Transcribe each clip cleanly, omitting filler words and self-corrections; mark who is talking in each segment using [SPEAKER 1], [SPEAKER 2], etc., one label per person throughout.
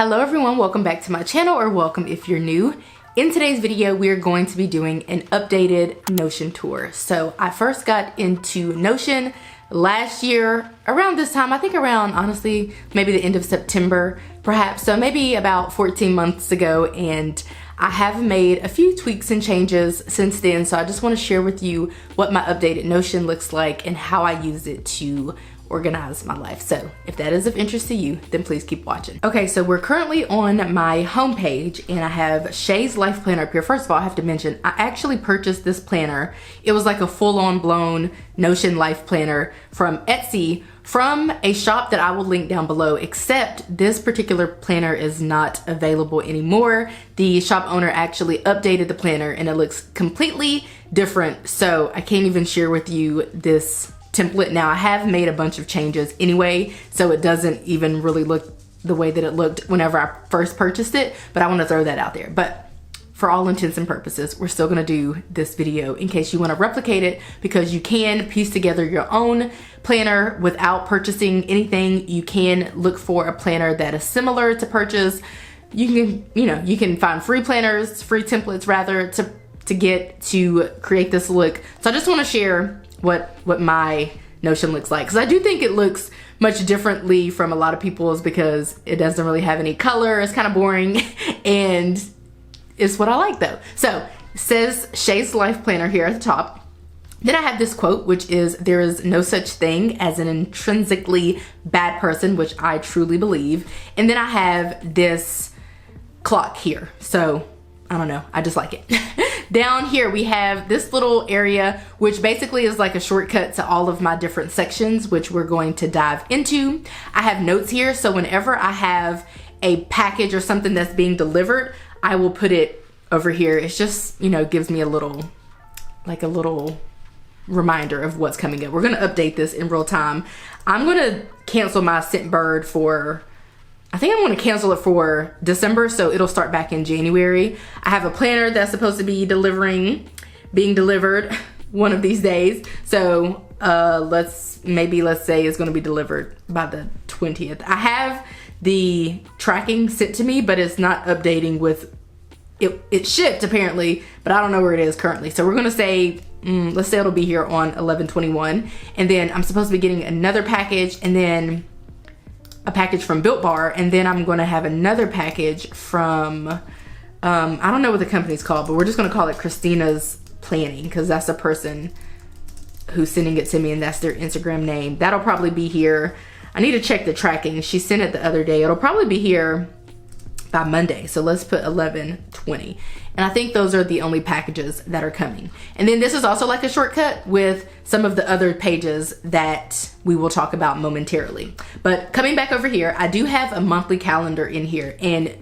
[SPEAKER 1] Hello everyone, welcome back to my channel, or welcome if you're new. In today's video, we are going to be doing an updated Notion tour. So I first got into Notion last year around this time, I think around, honestly, maybe the end of September, perhaps. So maybe about 14 months ago, and I have made a few tweaks and changes since then. So I just want to share with you what my updated Notion looks like and how I use it to organize my life. So if that is of interest to you, then please keep watching. Okay, so we're currently on my homepage and I have Shay's Life Planner up here. First of all, I have to mention, I actually purchased this planner. It was like a full-on blown Notion Life Planner from Etsy, from a shop that I will link down below, except this particular planner is not available anymore. The shop owner actually updated the planner and it looks completely different. So I can't even share with you this template now. I have made a bunch of changes anyway, so it doesn't even really look the way that it looked whenever I first purchased it, but I want to throw that out there. But for all intents and purposes, we're still going to do this video in case you want to replicate it, because you can piece together your own planner without purchasing anything. You can look for a planner that is similar to purchase. You can find free planners, free templates rather, to get to create this look. So I just want to share what my Notion looks like, because I do think it looks much differently from a lot of people's, because it doesn't really have any color. It's kind of boring and it's what I like though. So it says Shay's Life Planner here at the top. Then I have this quote, which is, "There is no such thing as an intrinsically bad person," which I truly believe. And then I have this clock here. So I don't know, I just like it. Down here we have this little area, which basically is like a shortcut to all of my different sections, which we're going to dive into. I have notes here, so whenever I have a package or something that's being delivered, I will put it over here. It's just, gives me a little reminder of what's coming up. We're gonna update this in real time. I'm gonna cancel my Scentbird for, I think I'm going to cancel it for December, so it'll start back in January. I have a planner that's supposed to be being delivered one of these days. So let's say it's going to be delivered by the 20th. I have the tracking sent to me, but it's not updating with it. It shipped apparently, but I don't know where it is currently. So we're going to say, let's say it'll be here on 11/21, and then I'm supposed to be getting another package, and then a package from Built Bar, and then I'm going to have another package from I don't know what the company's called, but we're just going to call it Christina's Planning, because that's the person who's sending it to me and that's their Instagram name. That'll probably be here. I need to check the tracking. She sent it the other day. It'll probably be here by Monday, so let's put 11/20, and I think those are the only packages that are coming. And then this is also like a shortcut with some of the other pages that we will talk about momentarily. But coming back over here, I do have a monthly calendar in here, and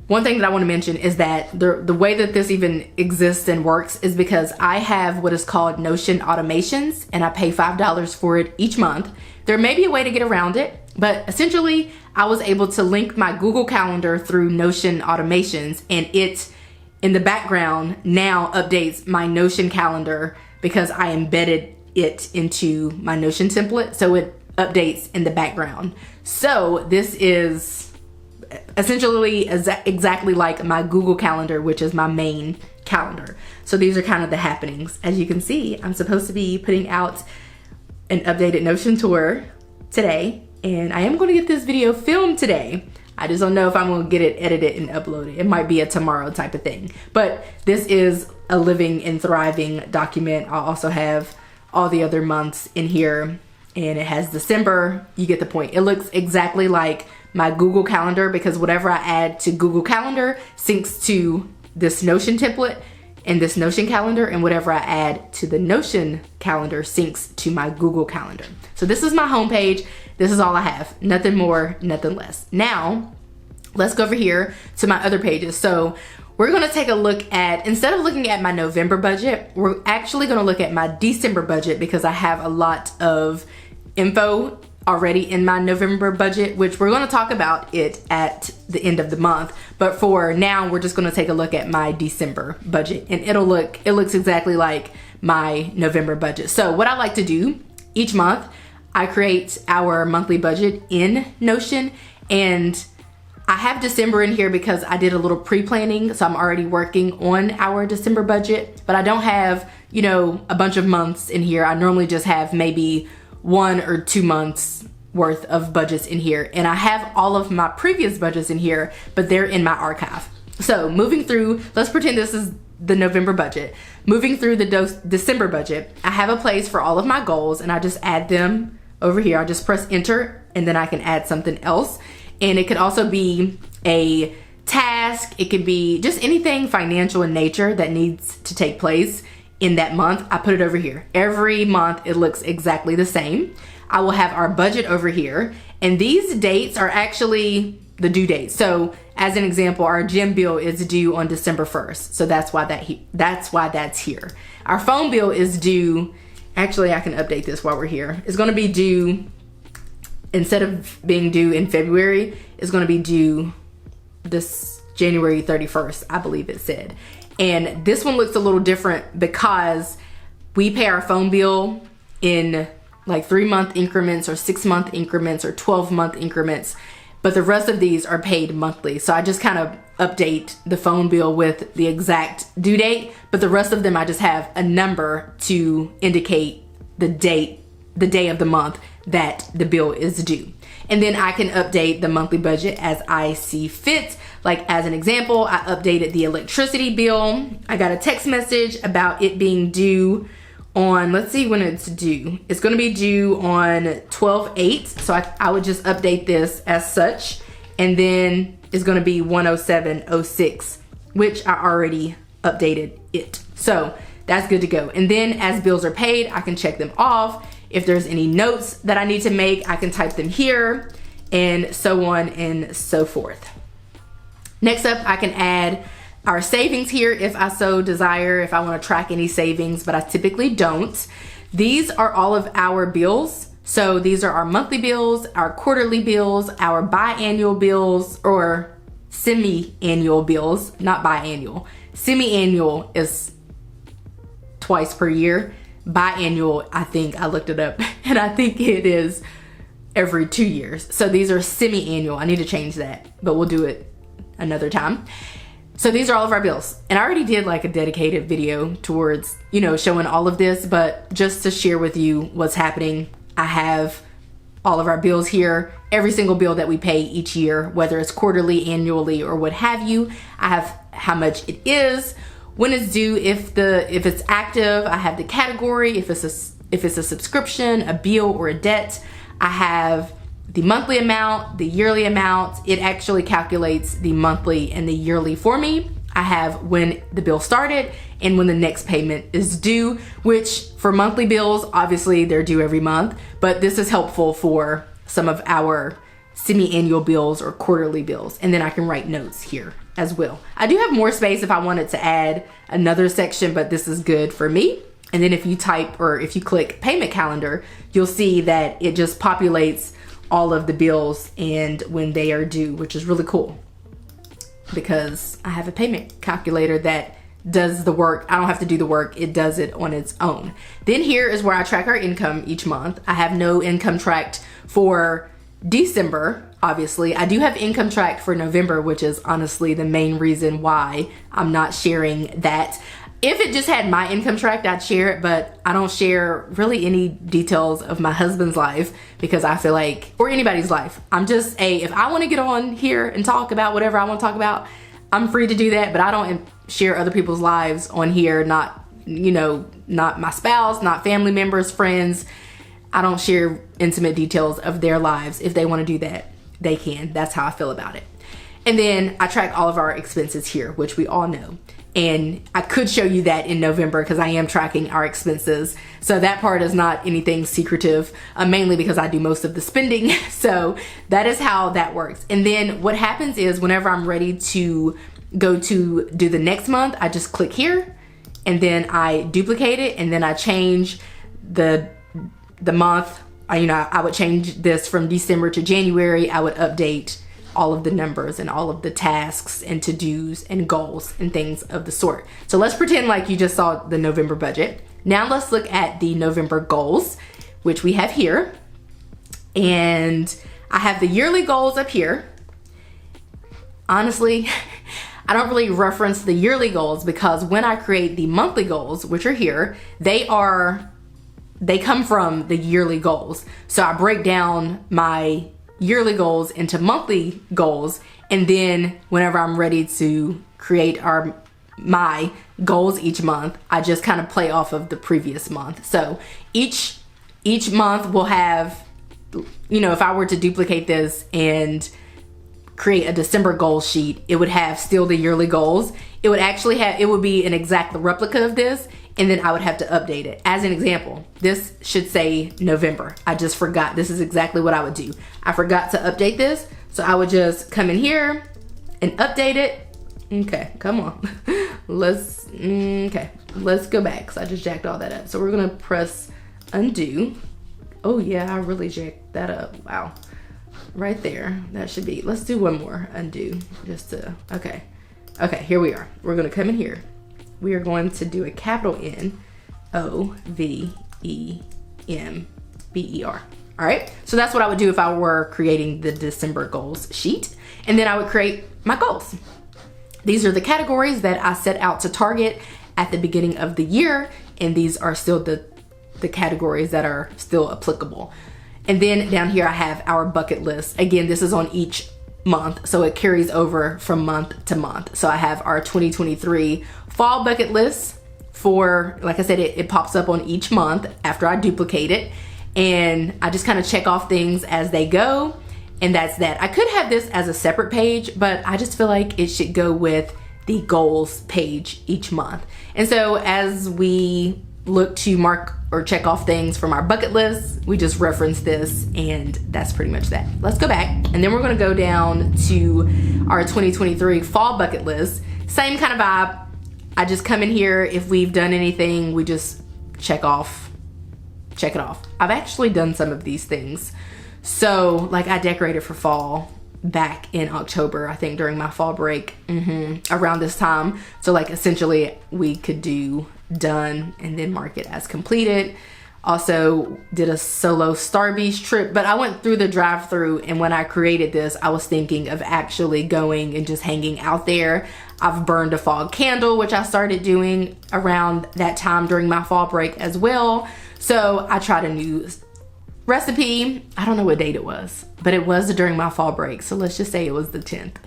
[SPEAKER 1] one thing that I want to mention is that the way that this even exists and works is because I have what is called Notion automations, and I pay $5 for it each month. There may be a way to get around it, but essentially I was able to link my Google Calendar through Notion automations, and it in the background now updates my Notion calendar because I embedded it into my Notion template, so it updates in the background. So this is essentially exactly like my Google Calendar, which is my main calendar. So these are kind of the happenings. As you can see, I'm supposed to be putting out an updated Notion tour today, and I am going to get this video filmed today. I just don't know if I'm going to get it edited and uploaded. It might be a tomorrow type of thing, but this is a living and thriving document. I'll also have all the other months in here, and it has December. You get the point. It looks exactly like my Google Calendar, because whatever I add to Google Calendar syncs to this Notion template and this Notion calendar, and whatever I add to the Notion calendar syncs to my Google Calendar. So this is my homepage. This is all I have. Nothing more, nothing less. Now, let's go over here to my other pages. So we're gonna take a look at, instead of looking at my November budget, we're actually gonna look at my December budget, because I have a lot of info already in my November budget, which we're gonna talk about it at the end of the month. But for now, we're just gonna take a look at my December budget, and it looks exactly like my November budget. So what I like to do each month, I create our monthly budget in Notion, and I have December in here because I did a little pre-planning, so I'm already working on our December budget, but I don't have, you know, a bunch of months in here. I normally just have maybe 1 or 2 months worth of budgets in here, and I have all of my previous budgets in here, but they're in my archive. So moving through, let's pretend this is the November budget. Moving through the December budget, I have a place for all of my goals, and I just add them over here. I just press enter, and then I can add something else. And it could also be a task. It could be just anything financial in nature that needs to take place in that month. I put it over here. Every month it looks exactly the same. I will have our budget over here, and these dates are actually the due dates. So as an example, our gym bill is due on December 1st. So that's why that's here. Our phone bill is due, actually I can update this while we're here. It's gonna be due, instead of being due in February, it's gonna be due this January 31st, I believe it said. And this one looks a little different because we pay our phone bill in like 3-month increments or 6-month increments or 12-month increments, but the rest of these are paid monthly. So I just kind of update the phone bill with the exact due date, but the rest of them I just have a number to indicate the day of the month that the bill is due. And then I can update the monthly budget as I see fit. Like as an example, I updated the electricity bill. I got a text message about it being due on, let's see when it's due. It's gonna be due on 12/8. So I would just update this as such. And then it's gonna be 107/06, which I already updated it. So that's good to go. And then as bills are paid, I can check them off. If there's any notes that I need to make, I can type them here, and so on and so forth. Next up, I can add our savings here if I so desire, if I want to track any savings, but I typically don't. These are all of our bills. So these are our monthly bills, our quarterly bills, our biannual bills, or semi-annual bills, not biannual. Semi-annual is twice per year. Biannual, I think I looked it up, and I think it is every 2 years. So these are semi-annual. I need to change that, but we'll do it another time. So these are all of our bills. And I already did like a dedicated video towards, you know, showing all of this, but just to share with you what's happening, I have all of our bills here, every single bill that we pay each year, whether it's quarterly, annually, or what have you. I have how much it is, when it's due, if it's active, I have the category, if it's a subscription, a bill, or a debt. I have the monthly amount, the yearly amount. It actually calculates the monthly and the yearly for me. I have when the bill started and when the next payment is due, which for monthly bills, obviously they're due every month, but this is helpful for some of our semi-annual bills or quarterly bills. And then I can write notes here as well. I do have more space if I wanted to add another section, but this is good for me. And then if you type or if you click payment calendar, you'll see that it just populates all of the bills and when they are due, which is really cool because I have a payment calculator that does the work. I don't have to do the work. It does it on its own. Then here is where I track our income each month. I have no income tracked for December, obviously. I do have income tracked for November, which is honestly the main reason why I'm not sharing that. If it just had my income tracked, I'd share it, but I don't share really any details of my husband's life because I feel like, or anybody's life. I'm just if I want to get on here and talk about whatever I want to talk about, I'm free to do that, but I don't share other people's lives on here, not my spouse, not family members, friends. I don't share intimate details of their lives. If they want to do that, they can. That's how I feel about it. And then I track all of our expenses here, which we all know. And I could show you that in November because I am tracking our expenses. So that part is not anything secretive, mainly because I do most of the spending. So that is how that works. And then what happens is whenever I'm ready to go to do the next month, I just click here and then I duplicate it and then I change the month. I would change this from December to January. I would update all of the numbers and all of the tasks and to-dos and goals and things of the sort. So let's pretend like you just saw the November budget. Now let's look at the November goals, which we have here. And I have the yearly goals up here. honestly, I don't really reference the yearly goals because when I create the monthly goals, which are here, they come from the yearly goals. So I break down my yearly goals into monthly goals, and then whenever I'm ready to create my goals each month, I just kind of play off of the previous month. So each month will have, if I were to duplicate this and create a December goal sheet, it would have still the yearly goals. It would be an exact replica of this, and then I would have to update it. As an example, this should say November. I just forgot. This is exactly what I would do. I forgot to update this, so I would just come in here and update it. Okay, come on. Let's go back because I just jacked all that up. So we're gonna press undo. Oh yeah, I really jacked that up. Wow. Right there, that should be, let's do one more undo okay, here we are. We're gonna come in here. We are going to do a capital N-O-V-E-M-B-E-R. All right, so that's what I would do if I were creating the December goals sheet. And then I would create my goals. These are the categories that I set out to target at the beginning of the year, and these are still the categories that are still applicable. And then down here I have our bucket list. Again, this is on each month, so it carries over from month to month. So I have our 2023 fall bucket list for, like I said, it pops up on each month after I duplicate it. And I just kind of check off things as they go. And that's that. I could have this as a separate page, but I just feel like it should go with the goals page each month. And so as we look to mark or check off things from our bucket list, we just reference this, and that's pretty much that. Let's go back, and then we're gonna go down to our 2023 fall bucket list. Same kind of vibe. I just come in here. If we've done anything, we just check it off. I've actually done some of these things. So like I decorated for fall back in October, I think during my fall break, around this time. So like essentially we could do done and then mark it as completed. Also did a solo Star Beach trip, but I went through the drive-through, and when I created this, I was thinking of actually going and just hanging out there. I've burned a fall candle, which I started doing around that time during my fall break as well. So I tried a new recipe. I don't know what date it was, but it was during my fall break. So let's just say it was the 10th.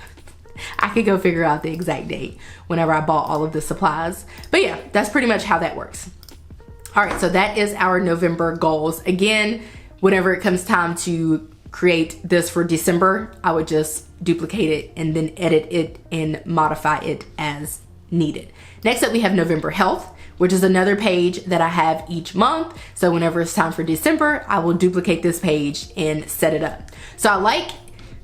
[SPEAKER 1] I could go figure out the exact date whenever I bought all of the supplies. But yeah, that's pretty much how that works. All right, so that is our November goals. Again, whenever it comes time to create this for December, I would just duplicate it and then edit it and modify it as needed. Next up, we have November health, which is another page that I have each month. So whenever it's time for December, I will duplicate this page and set it up. So I like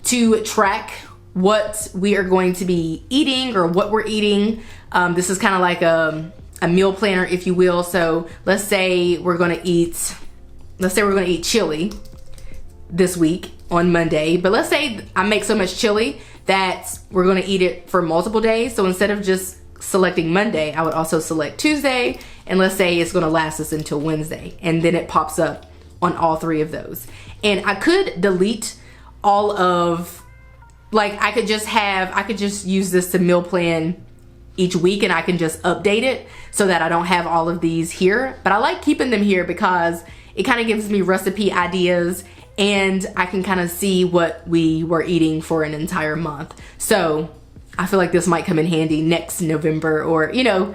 [SPEAKER 1] to track what we are going to be eating or what we're eating. This is kind of like a meal planner, if you will. So let's say we're gonna eat chili this week on Monday, but let's say I make so much chili that we're gonna eat it for multiple days. So instead of just selecting Monday, I would also select Tuesday, and let's say it's gonna last us until Wednesday, and then it pops up on all three of those. And I could delete all of, like I could just use this to meal plan each week, and I can just update it so that I don't have all of these here. But I like keeping them here because it kind of gives me recipe ideas, and I can kind of see what we were eating for an entire month. So I feel like this might come in handy next November, or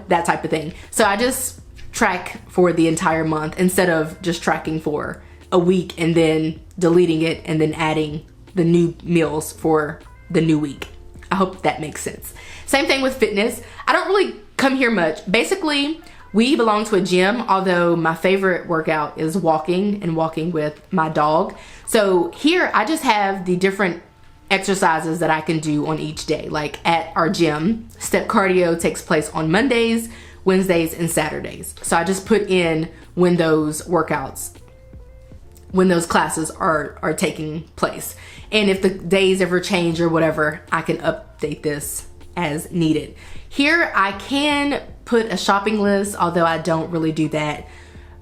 [SPEAKER 1] that type of thing. So I just track for the entire month instead of just tracking for a week and then deleting it and then adding the new meals for the new week. I hope that makes sense. Same thing with fitness. I don't really come here much. Basically, we belong to a gym, although my favorite workout is walking and walking with my dog. So here I just have the different exercises that I can do on each day. Like at our gym, step cardio takes place on Mondays, Wednesdays, and Saturdays. So I just put in when those classes are taking place. And if the days ever change or whatever, I can update this as needed. Here I can put a shopping list, although I don't really do that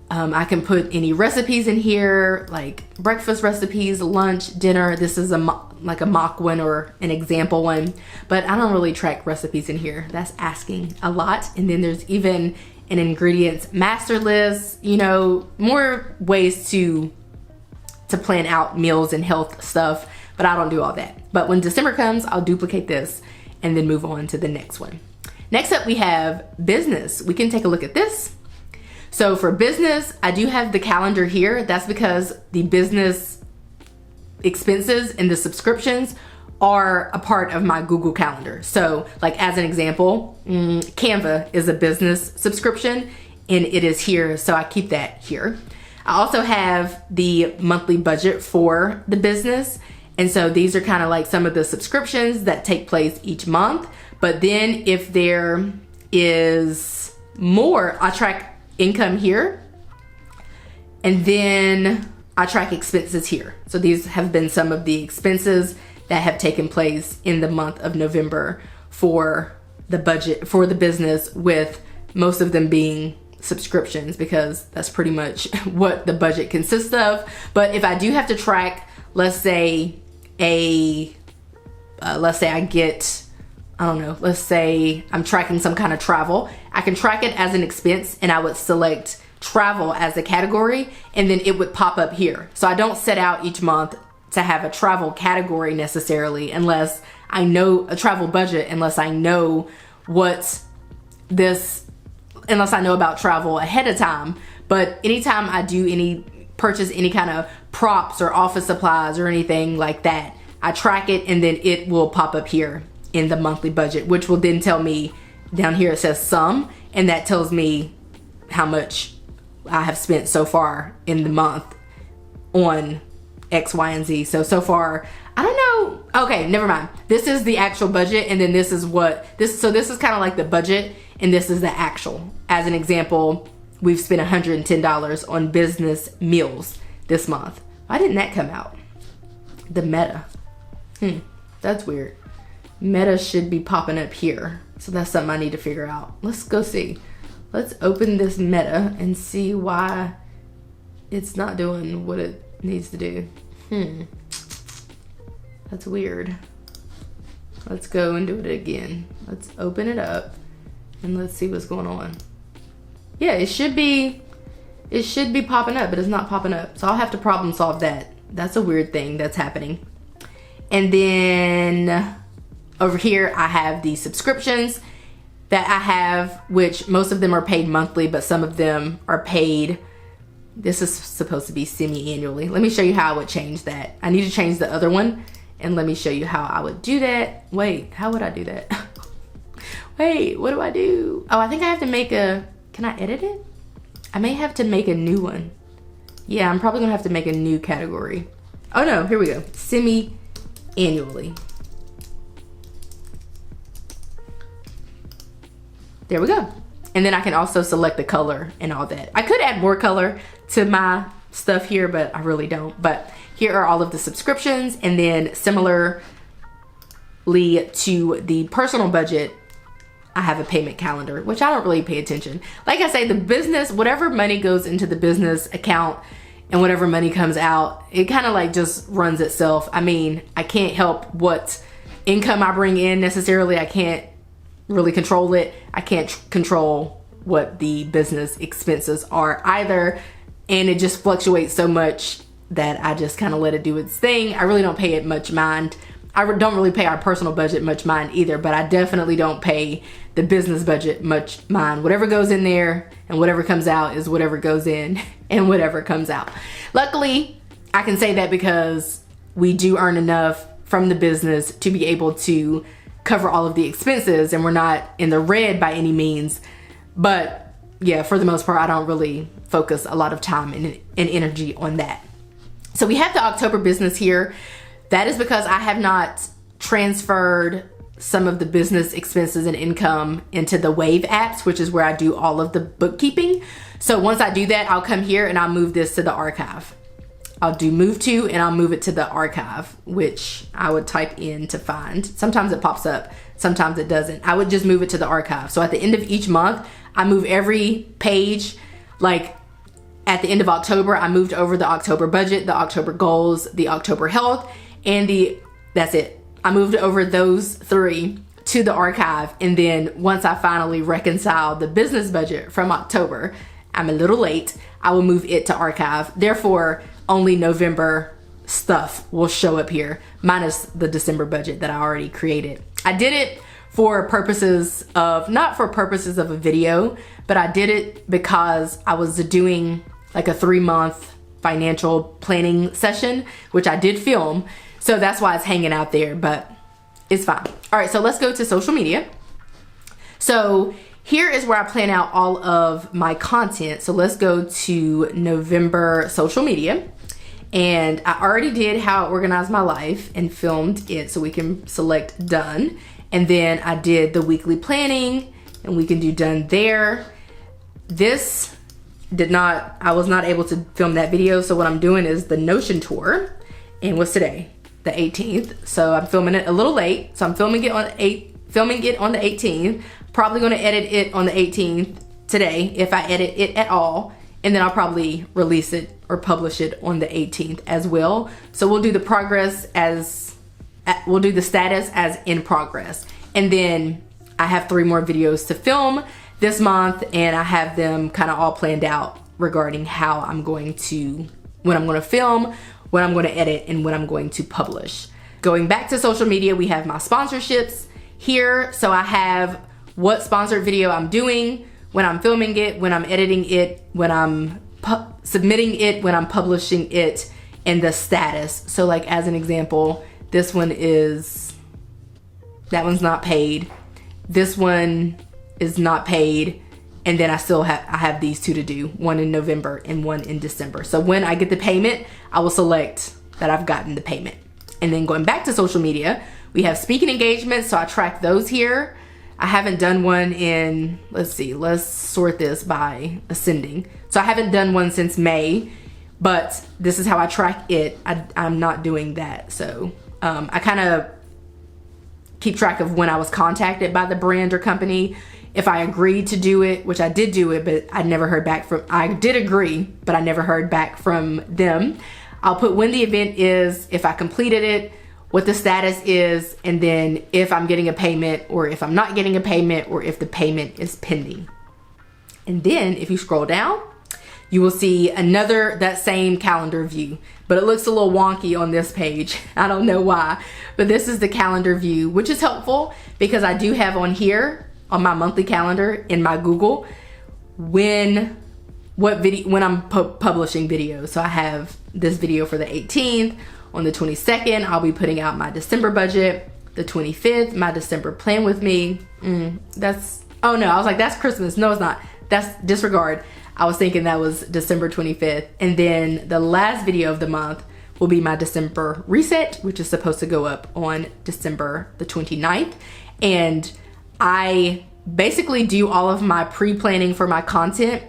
[SPEAKER 1] I can put any recipes in here, like breakfast recipes, lunch, dinner. This is like a mock one or an example one, but I don't really track recipes in here. That's asking a lot. And then there's even an ingredients master list, you know, more ways to plan out meals and health stuff, but I don't do all that. But when December comes, I'll duplicate this and then move on to the next one. Next up, we have business. We can take a look at this. So for business, I do have the calendar here. That's because the business expenses and the subscriptions are a part of my Google Calendar. So like as an example, Canva is a business subscription and it is here. So I keep that here. I also have the monthly budget for the business. And so these are kind of like some of the subscriptions that take place each month. But then if there is more, I track income here, and then I track expenses here. So these have been some of the expenses that have taken place in the month of November for the budget for the business, with most of them being subscriptions because that's pretty much what the budget consists of. But if I do have to track, let's say I get, I don't know, let's say I'm tracking some kind of travel, I can track it as an expense and I would select travel as a category and then it would pop up here. So I don't set out each month to have a travel category necessarily unless I know a travel budget, unless I know unless I know about travel ahead of time. But anytime I do purchase any kind of props or office supplies or anything like that, I track it and then it will pop up here in the monthly budget, which will then tell me down here it says sum, and that tells me how much I have spent so far in the month on X, Y, and Z. So far, I don't know. Okay, never mind. This is the actual budget, and then this is so this is kind of like the budget, and this is the actual. As an example, we've spent $110 on business meals this month. Why didn't that come out? The meta. That's weird. Meta should be popping up here. So that's something I need to figure out. Let's go see. Let's open this meta and see why it's not doing what it needs to do. That's weird. Let's go and do it again. Let's open it up and let's see what's going on. Yeah, it should be popping up, but it's not popping up. So I'll have to problem solve that. That's a weird thing that's happening. And then over here, I have the subscriptions that I have, which most of them are paid monthly, but some of them are paid. This is supposed to be semi-annually. Let me show you how I would change that. I need to change the other one, and let me show you how I would do that. Wait, how would I do that? Wait, what do I do? Oh, I think I have to make can I edit it? I may have to make a new one. Yeah, I'm probably gonna have to make a new category. Oh no, here we go. Semi-annually. There we go. And then I can also select the color and all that. I could add more color to my stuff here, but I really don't. But here are all of the subscriptions, and then similarly to the personal budget, I have a payment calendar, which I don't really pay attention. Like I say, the business, whatever money goes into the business account and whatever money comes out, it kind of like just runs itself. I mean, I can't help what income I bring in necessarily. I can't really control it. I can't control what the business expenses are either. And it just fluctuates so much that I just kind of let it do its thing. I really don't pay it much mind. I don't really pay our personal budget much mind either, but I definitely don't pay the business budget much mind. Whatever goes in there and whatever comes out is whatever goes in and whatever comes out. Luckily, I can say that because we do earn enough from the business to be able to cover all of the expenses, and we're not in the red by any means. But yeah, for the most part, I don't really focus a lot of time and energy on that. So we have the October business here. That is because I have not transferred some of the business expenses and income into the Wave apps, which is where I do all of the bookkeeping. So once I do that, I'll come here and I'll move this to the archive. I'll do move to, and I'll move it to the archive, which I would type in to find. Sometimes it pops up, sometimes it doesn't. I would just move it to the archive. So at the end of each month, I move every page, like at the end of October, I moved over the October budget, the October goals, the October health, and that's it. I moved over those 3 to the archive. And then once I finally reconcile the business budget from October, I'm a little late, I will move it to archive. Therefore, only November stuff will show up here, minus the December budget that I already created. I did it for purposes of, not for purposes of a video, but I did it because I was doing like a 3-month financial planning session, which I did film. So that's why it's hanging out there, but it's fine. All right, so let's go to social media. So here is where I plan out all of my content. So let's go to November social media. And I already did how I organized my life and filmed it, so we can select done. And then I did the weekly planning, and we can do done there. This I was not able to film that video. So what I'm doing is the Notion tour. And what's today? The 18th. So I'm filming it a little late. So I'm filming it on the 18th. Probably going to edit it on the 18th today, if I edit it at all. And then I'll probably release it or publish it on the 18th as well. So we'll do the status as in progress. And then I have 3 more videos to film this month, and I have them kind of all planned out regarding how I'm going to, when I'm going to film, when I'm going to edit, and when I'm going to publish. Going back to social media, we have my sponsorships here. So I have what sponsored video I'm doing, when I'm filming it, when I'm editing it, when I'm submitting it, when I'm publishing it, and the status. So like as an example, that one's not paid. This one is not paid. And then I have these 2 to do, one in November and one in December. So when I get the payment, I will select that I've gotten the payment. And then going back to social media, we have speaking engagements. So I track those here. I haven't done one in, let's sort this by ascending. So I haven't done one since May, but this is how I track it. I'm not doing that. So I kind of keep track of when I was contacted by the brand or company. If I agreed to do it, which I did do it, but I never heard back from, I did agree, but I never heard back from them. I'll put when the event is, if I completed it, what the status is, and then if I'm getting a payment or if I'm not getting a payment or if the payment is pending. And then if you scroll down, you will see that same calendar view, but it looks a little wonky on this page. I don't know why, but this is the calendar view, which is helpful because I do have on here on my monthly calendar in my Google when I'm publishing videos. So I have this video for the 18th. On the 22nd, I'll be putting out my December budget. The 25th, my December plan with me. Oh no, I was like, that's Christmas. No, it's not. That's disregard. I was thinking that was December 25th. And then the last video of the month will be my December reset, which is supposed to go up on December the 29th. And I basically do all of my pre-planning for my content,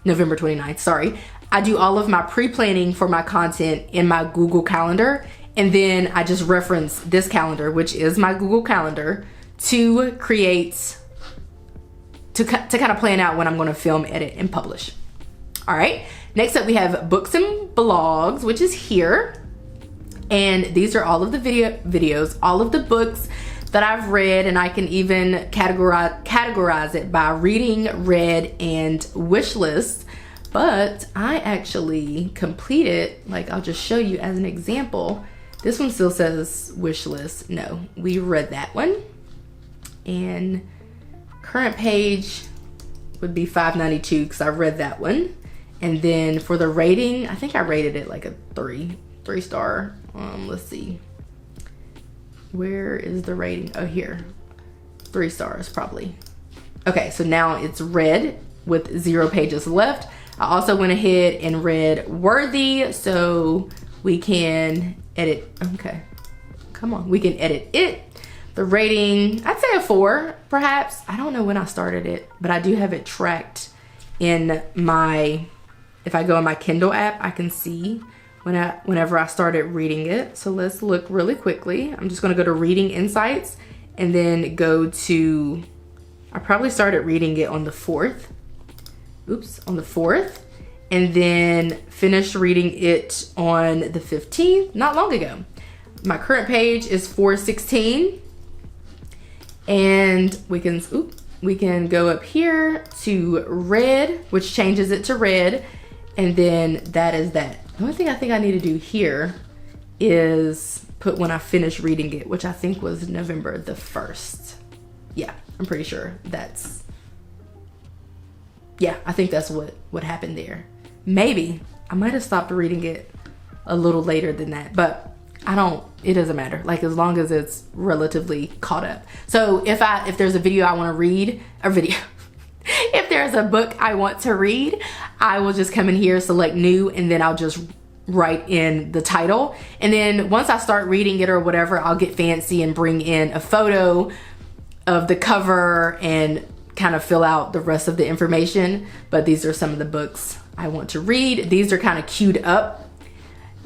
[SPEAKER 1] November 29th, sorry. I do all of my pre-planning for my content in my Google Calendar, and then I just reference this calendar, which is my Google Calendar, to kind of plan out when I'm going to film, edit, and publish. All right, next up we have books and blogs, which is here. And these are all of the videos, all of the books that I've read, and I can even categorize it by reading, read, and wish list. But I actually completed, like I'll just show you as an example. This one still says wish list. No, we read that one. And current page would be 592 because I read that one. And then for the rating, I think I rated it like a 3 star. Let's see. Where is the rating? Oh, here. 3 stars probably. Okay, so now it's read with 0 pages left. I also went ahead and read worthy, so we can edit. Okay, come on, we can edit it. The rating, I'd say a 4 perhaps. I don't know when I started it, but I do have it tracked in my, if I go in my Kindle app, I can see whenever I started reading it. So let's look really quickly. I'm just gonna go to reading insights and then go to, I probably started reading it on the 4th. On the 4th. and then finished reading it on the 15th, not long ago. My current page is 416, and we can go up here to red, which changes it to red, and then that is that. The only thing I think I need to do here is put when I finished reading it, which I think was November the 1st. Yeah, I'm pretty sure I think that's what happened there. Maybe I might have stopped reading it a little later than that, but it doesn't matter. Like, as long as it's relatively caught up. So if there's a video I want to read, if there's a book I want to read, I will just come in here, select new, and then I'll just write in the title. And then once I start reading it or whatever, I'll get fancy and bring in a photo of the cover and kind of fill out the rest of the information. But these are some of the books I want to read. These are kind of queued up,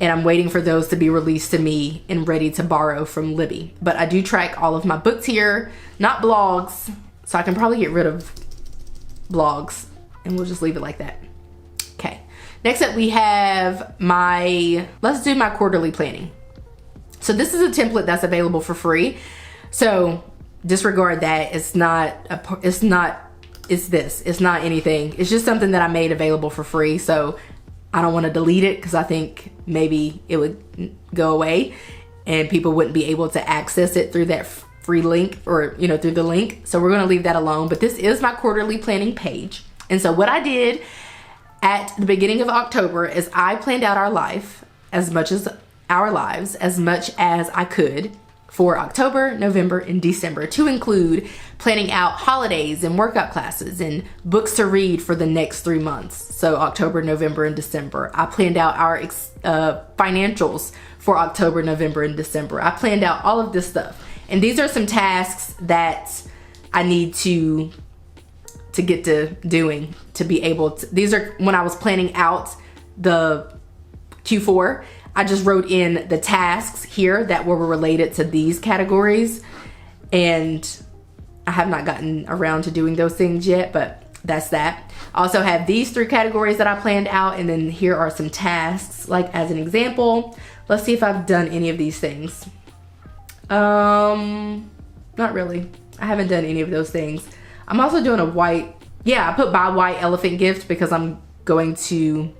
[SPEAKER 1] and I'm waiting for those to be released to me and ready to borrow from Libby. But I do track all of my books here, not blogs, so I can probably get rid of blogs and we'll just leave it like that. Okay, next up we have let's do my quarterly planning. So this is a template that's available for free, so disregard that. It's not anything. It's just something that I made available for free, so I don't want to delete it because I think maybe it would go away and people wouldn't be able to access it through that free link, or through the link. So we're going to leave that alone. But this is my quarterly planning page. And so what I did at the beginning of October is I planned out our lives as much as I could for October, November, and December, to include planning out holidays and workout classes and books to read for the next 3 months. So October, November, and December. I planned out our financials for October, November, and December. I planned out all of this stuff. And these are some tasks that I need to get to doing to be able to. These are when I was planning out the Q4. I just wrote in the tasks here that were related to these categories, and I have not gotten around to doing those things yet, but that's that. I also have these 3 categories that I planned out, and then here are some tasks, like as an example. Let's see if I've done any of these things. Not really. I haven't done any of those things. I'm also doing I put buy white elephant gift because I'm going to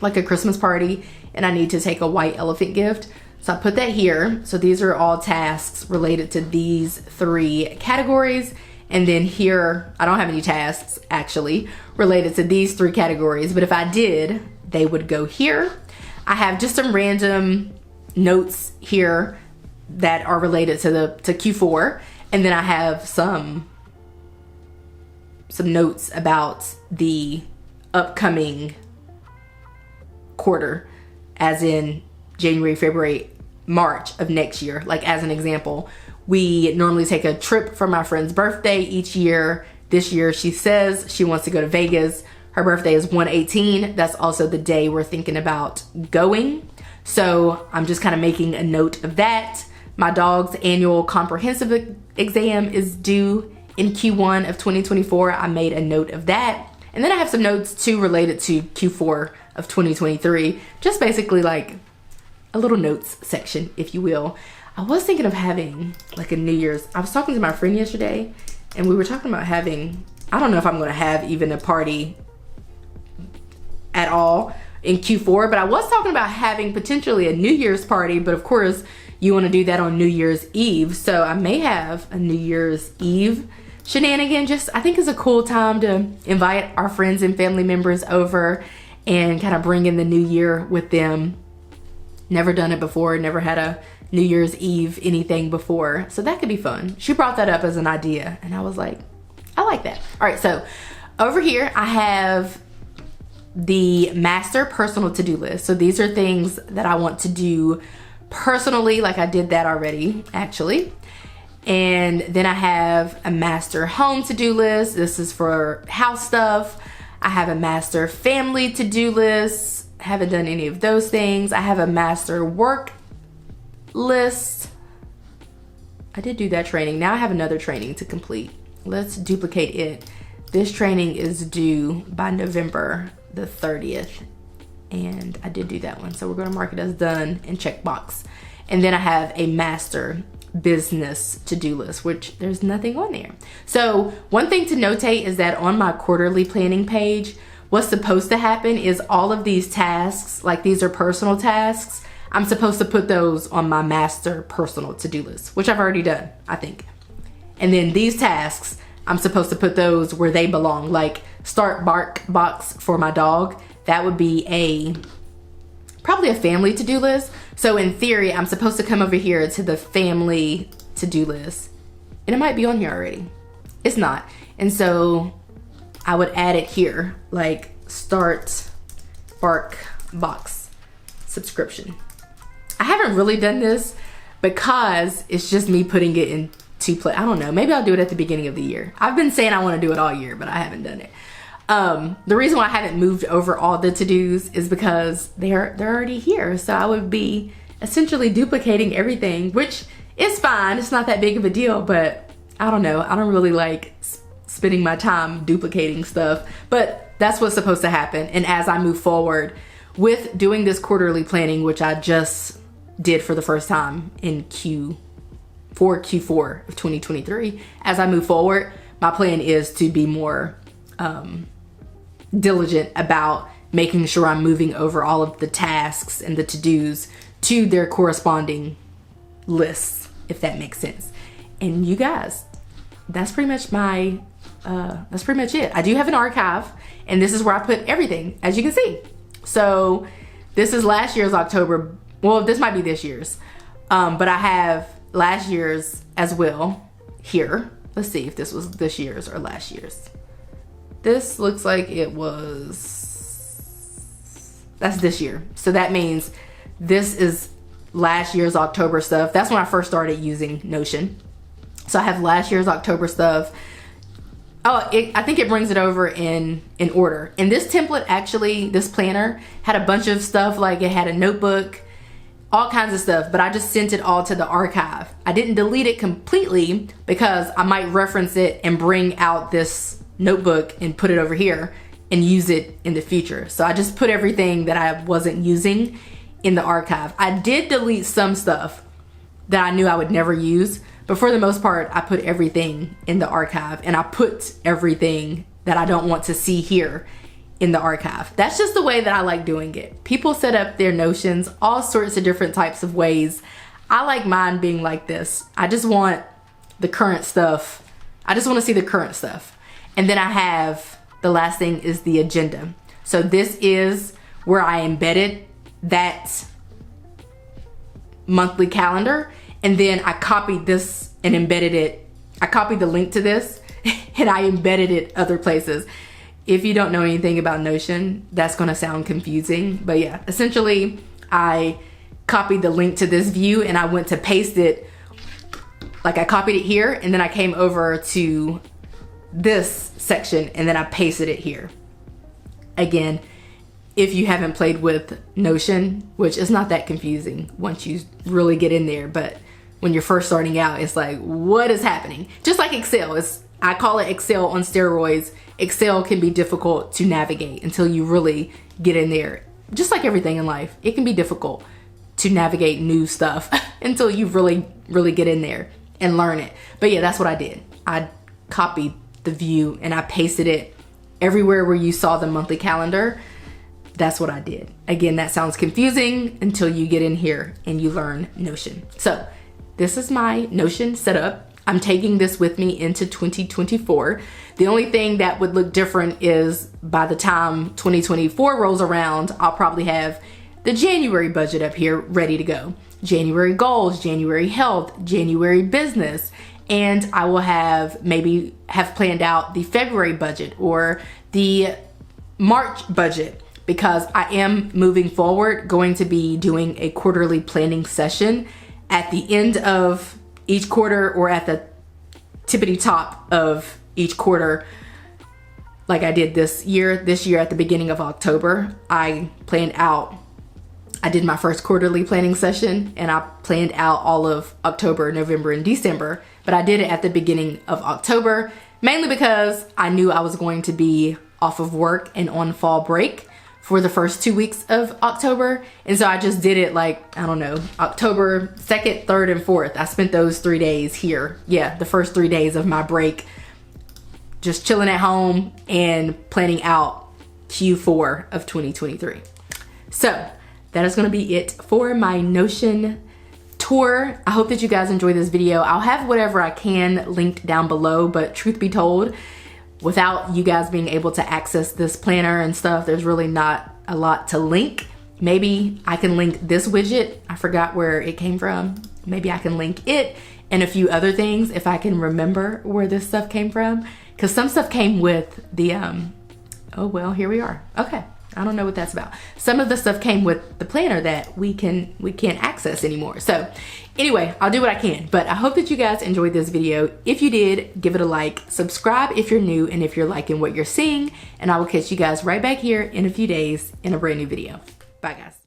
[SPEAKER 1] like a Christmas party and I need to take a white elephant gift. So I put that here. So these are all tasks related to these 3 categories. And then here, I don't have any tasks actually related to these 3 categories, but if I did, they would go here. I have just some random notes here that are related to Q4. And then I have some notes about the upcoming quarter, as in January, February, March of next year. Like as an example, we normally take a trip for my friend's birthday each year. This year she says she wants to go to Vegas. Her birthday is 1/18. That's also the day we're thinking about going. So I'm just kind of making a note of that. My dog's annual comprehensive exam is due in Q1 of 2024. I made a note of that. And then I have some notes too related to Q4 of 2023. Just basically like a little notes section, if you will. I was thinking of having like a New Year's. I was talking to my friend yesterday and we were talking about having, I don't know if I'm gonna have even a party at all in Q4, but I was talking about having potentially a New Year's party, but of course you wanna do that on New Year's Eve. So I may have a New Year's Eve shenanigan. I think it's a cool time to invite our friends and family members over and kind of bring in the new year with them. Never done it before, never had a New Year's Eve anything before. So that could be fun. She brought that up as an idea and I was like, I like that. All right, so over here I have the master personal to-do list. So these are things that I want to do personally, like I did that already actually. And then I have a master home to-do list. This is for house stuff. I have a master family to-do list. Haven't done any of those things. I have a master work list. I did do that training. Now I have another training to complete. Let's duplicate it. This training is due by November the 30th. And I did do that one. So we're gonna mark it as done and check box. And then I have a master business to-do list, which there's nothing on there. So one thing to notate is that on my quarterly planning page, what's supposed to happen is all of these tasks, like these are personal tasks, I'm supposed to put those on my master personal to-do list, which I've already done, I think. And then these tasks, I'm supposed to put those where they belong, like start bark box for my dog. That would be probably a family to-do list. So in theory, I'm supposed to come over here to the family to-do list. And it might be on here already. It's not. And so I would add it here, like start bark box subscription. I haven't really done this because it's just me putting it into play. I don't know, maybe I'll do it at the beginning of the year. I've been saying I want to do it all year, but I haven't done it. The reason why I haven't moved over all the to-dos is because they're already here. So I would be essentially duplicating everything, which is fine. It's not that big of a deal, but I don't know. I don't really like spending my time duplicating stuff, but that's what's supposed to happen. And as I move forward with doing this quarterly planning, which I just did for the first time in Q4 of 2023, as I move forward, my plan is to be more diligent about making sure I'm moving over all of the tasks and the to-dos to their corresponding lists, if that makes sense. And you guys, that's pretty much it. I do have an archive, and this is where I put everything, as you can see. So this is last year's October. Well, this might be this year's, but I have last year's as well here. Let's see if this was this year's or last year's. This looks like it was, that's this year. So that means this is last year's October stuff. That's when I first started using Notion. So I have last year's October stuff. Oh, I think it brings it over in order. And this template, actually, this planner had a bunch of stuff, like it had a notebook, all kinds of stuff, but I just sent it all to the archive. I didn't delete it completely because I might reference it and bring out this notebook and put it over here and use it in the future. So I just put everything that I wasn't using in the archive. I did delete some stuff that I knew I would never use, but for the most part, I put everything in the archive, and I put everything that I don't want to see here in the archive. That's just the way that I like doing it. People set up their Notions all sorts of different types of ways. I like mine being like this. I just want the current stuff. I just want to see the current stuff. And then I have, the last thing is the agenda. So this is where I embedded that monthly calendar. And then I copied this and embedded it. I copied the link to this and I embedded it other places. If you don't know anything about Notion, that's gonna sound confusing. But yeah, essentially I copied the link to this view and I went to paste it. Like I copied it here and then I came over to this section and then I pasted it here. Again, if you haven't played with Notion, which is not that confusing once you really get in there, but when you're first starting out, it's like, what is happening? Just like Excel, I call it Excel on steroids. Excel can be difficult to navigate until you really get in there. Just like everything in life, it can be difficult to navigate new stuff until you really get in there and learn it. But yeah, that's what I did. I copied the view and I pasted it everywhere where you saw the monthly calendar. That's what I did. Again, that sounds confusing until you get in here and you learn Notion. So this is my Notion setup. I'm taking this with me into 2024. The only thing that would look different is by the time 2024 rolls around, I'll probably have the January budget up here ready to go. January goals, January health, January business, and I will maybe have planned out the February budget or the March budget, because I am moving forward going to be doing a quarterly planning session at the end of each quarter or at the tippity top of each quarter, like I did this year at the beginning of October. I did my first quarterly planning session and I planned out all of October, November, and December, but I did it at the beginning of October, mainly because I knew I was going to be off of work and on fall break for the first 2 weeks of October. And so I just did it like, I don't know, October 2nd, 3rd, and 4th. I spent those 3 days here. Yeah, the first 3 days of my break, just chilling at home and planning out Q4 of 2023. So that is gonna be it for my Notion tour. I hope that you guys enjoyed this video. I'll have whatever I can linked down below, but truth be told, without you guys being able to access this planner and stuff, there's really not a lot to link. Maybe I can link this widget. I forgot where it came from. Maybe I can link it and a few other things if I can remember where this stuff came from. Because some stuff came with the, oh well, here we are. Okay, I don't know what that's about. Some of the stuff came with the planner that we can't access anymore. So anyway, I'll do what I can, but I hope that you guys enjoyed this video. If you did, give it a like, subscribe if you're new and if you're liking what you're seeing, and I will catch you guys right back here in a few days in a brand new video. Bye guys.